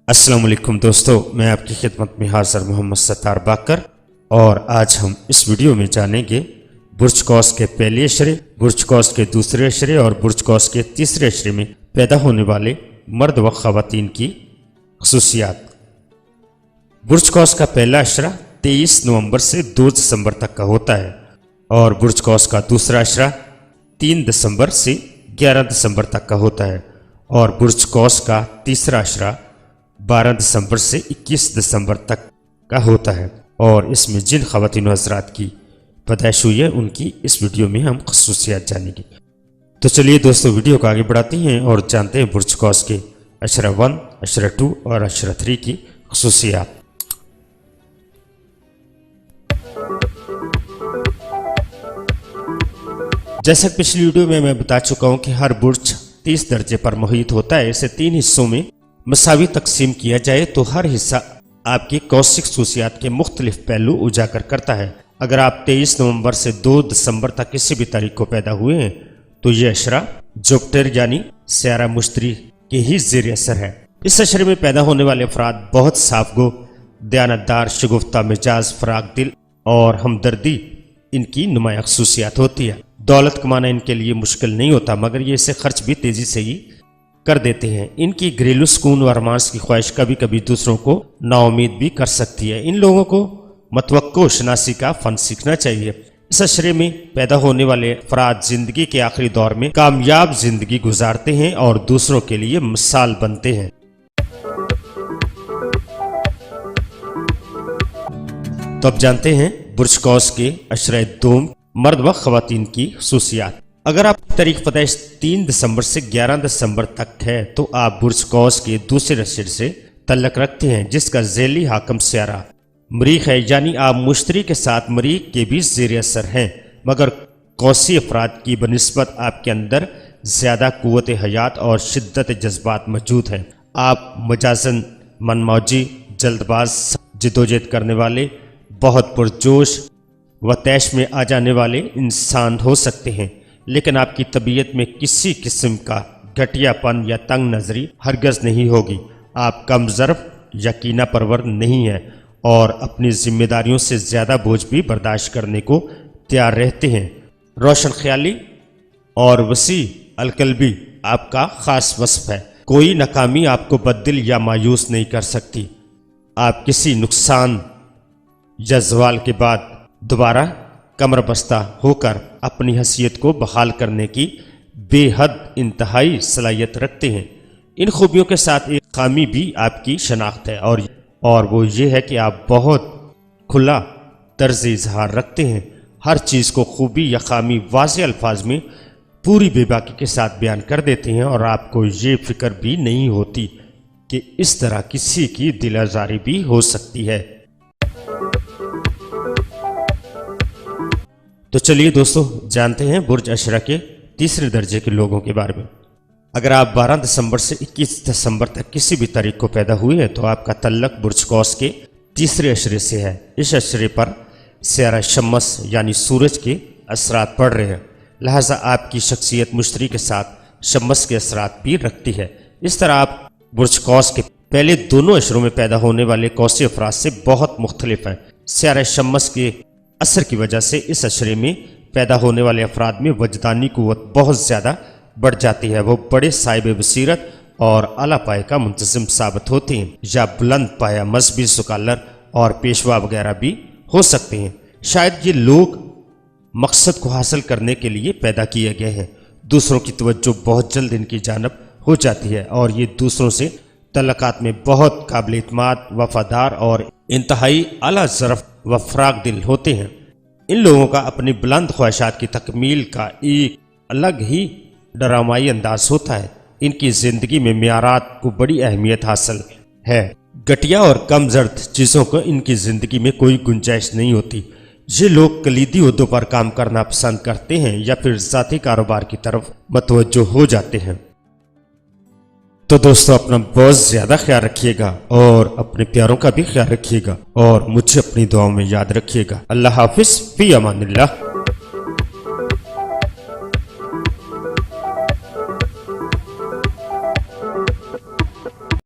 السلام علیکم دوستو، میں آپ کی خدمت میں حاضر محمد ستار باقر، اور آج ہم اس ویڈیو میں جانیں گے برج قوس کے پہلے اشرے، برج قوس کے دوسرے اشرے اور برج قوس کے تیسرے اشرے میں پیدا ہونے والے مرد و خواتین کی خصوصیات۔ برج قوس کا پہلا اشرہ 23 نومبر سے 2 دسمبر تک کا ہوتا ہے، اور برج قوس کا دوسرا اشرہ 3 دسمبر سے 11 دسمبر تک کا ہوتا ہے، اور برج قوس کا تیسرا اشرہ 12 دسمبر سے 21 دسمبر تک کا ہوتا ہے۔ اور اس میں جن خواتین و حضرات کی پیدائش ہوئی ہے ان کی اس ویڈیو میں ہم خصوصیات جانیں گے۔ تو چلیے دوستو، ویڈیو کو آگے بڑھاتے ہیں اور جانتے ہیں برج قوس کے اشرہ 1، اشرہ 2 اور اشرہ 3 کی خصوصیات۔ جیسا پچھلی ویڈیو میں بتا چکا ہوں کہ ہر برج 30 درجے پر محیط ہوتا ہے۔ اسے 3 حصوں میں مساوی تقسیم کیا جائے تو ہر حصہ آپ کی قوسی خصوصیات کے مختلف پہلو اجاگر کرتا ہے۔ اگر آپ 23 نومبر سے 2 دسمبر تک کسی بھی تاریخ کو پیدا ہوئے ہیں تو یہ اشرہ جوپٹر یعنی سیارہ مشتری کے ہی زیر اثر ہے۔ اس اشرے میں پیدا ہونے والے افراد بہت صاف گو، دیانتدار، شگفتہ مزاج، فراق دل اور ہمدردی ان کی نمایاں خصوصیات ہوتی ہے۔ دولت کمانا ان کے لیے مشکل نہیں ہوتا، مگر یہ اسے خرچ بھی تیزی سے ہی کر دیتے ہیں۔ ان کی گھریلو سکون و رومانس کی خواہش کبھی کبھی دوسروں کو نا امید بھی کر سکتی ہے۔ ان لوگوں کو متوقع شناسی کا فن سیکھنا چاہیے۔ اس اشرے میں پیدا ہونے والے افراد زندگی کے آخری دور میں کامیاب زندگی گزارتے ہیں اور دوسروں کے لیے مثال بنتے ہیں۔ تو اب جانتے ہیں برج قوس کے اشرہ دوم مرد و خواتین کی خصوصیات۔ اگر آپ تاریخ پیدائش 3 دسمبر سے 11 دسمبر تک ہے تو آپ برج قوس کے دوسرے اشرے سے تعلق رکھتے ہیں، جس کا ذیلی حاکم سیارہ مریخ ہے، یعنی آپ مشتری کے ساتھ مریخ کے بھی زیر اثر ہیں، مگر قوسی افراد کی بنسبت آپ کے اندر زیادہ قوت حیات اور شدت جذبات موجود ہیں۔ آپ مجازن من موجی، جلد باز، جدوجہد کرنے والے، بہت پرجوش و تیش میں آ جانے والے انسان ہو سکتے ہیں، لیکن آپ کی طبیعت میں کسی قسم کا گھٹیا پن یا تنگ نظری ہرگز نہیں ہوگی۔ آپ کم ظرف یا کینہ پرور نہیں ہیں اور اپنی ذمہ داریوں سے زیادہ بوجھ بھی برداشت کرنے کو تیار رہتے ہیں۔ روشن خیالی اور وسیع القلبی آپ کا خاص وصف ہے۔ کوئی ناکامی آپ کو بددل یا مایوس نہیں کر سکتی۔ آپ کسی نقصان یا زوال کے بعد دوبارہ کمر بستہ ہو کر اپنی حیثیت کو بحال کرنے کی بے حد انتہائی صلاحیت رکھتے ہیں۔ ان خوبیوں کے ساتھ ایک خامی بھی آپ کی شناخت ہے، اور وہ یہ ہے کہ آپ بہت کھلا طرز اظہار رکھتے ہیں۔ ہر چیز کو خوبی یا خامی واضح الفاظ میں پوری بے باکی کے ساتھ بیان کر دیتے ہیں، اور آپ کو یہ فکر بھی نہیں ہوتی کہ اس طرح کسی کی دل آزاری بھی ہو سکتی ہے۔ تو چلیے دوستو، جانتے ہیں برج اشرہ کے تیسرے درجے کے لوگوں کے بارے میں۔ اگر آپ 12 دسمبر سے 21 دسمبر تک کسی بھی تاریخ کو پیدا ہوئے ہیں تو آپ کا تعلق برج قوس کے تیسرے اشرے سے ہے۔ اس اشرے پر سیارہ شمس یعنی سورج کے اثرات پڑ رہے ہیں، لہذا آپ کی شخصیت مشتری کے ساتھ شمس کے اثرات بھی رکھتی ہے۔ اس طرح آپ برج قوس کے پہلے دونوں اشروں میں پیدا ہونے والے قوسی افراد سے بہت مختلف ہیں۔ سیارہ شمس کے اثر کی وجہ سے اس اشرے میں پیدا ہونے والے افراد میں وجدانی قوت بہت زیادہ بڑھ جاتی ہے۔ وہ بڑے صاحب بصیرت اور اعلیٰ پائے کا منتظم ثابت ہوتے ہیں، یا بلند پایا مذہبی سکالر اور پیشوا وغیرہ بھی ہو سکتے ہیں۔ شاید یہ لوگ مقصد کو حاصل کرنے کے لیے پیدا کیے گئے ہیں۔ دوسروں کی توجہ بہت جلد ان کی جانب ہو جاتی ہے، اور یہ دوسروں سے تعلقات میں بہت قابل اعتماد، وفادار اور انتہائی اعلیٰ ظرف و فراق دل ہوتے ہیں۔ ان لوگوں کا اپنی بلند خواہشات کی تکمیل کا ایک الگ ہی ڈرامائی انداز ہوتا ہے۔ ان کی زندگی میں معیارات کو بڑی اہمیت حاصل ہے۔ گھٹیا اور کم زرد چیزوں کو ان کی زندگی میں کوئی گنجائش نہیں ہوتی۔ یہ لوگ کلیدی عہدوں پر کام کرنا پسند کرتے ہیں یا پھر ذاتی کاروبار کی طرف متوجہ ہو جاتے ہیں۔ تو دوستو، اپنا بہت زیادہ خیال رکھیے گا اور اپنے پیاروں کا بھی خیال رکھیے گا، اور مجھے اپنی دعاؤں میں یاد رکھیے گا۔ اللہ حافظ، فی امان اللہ۔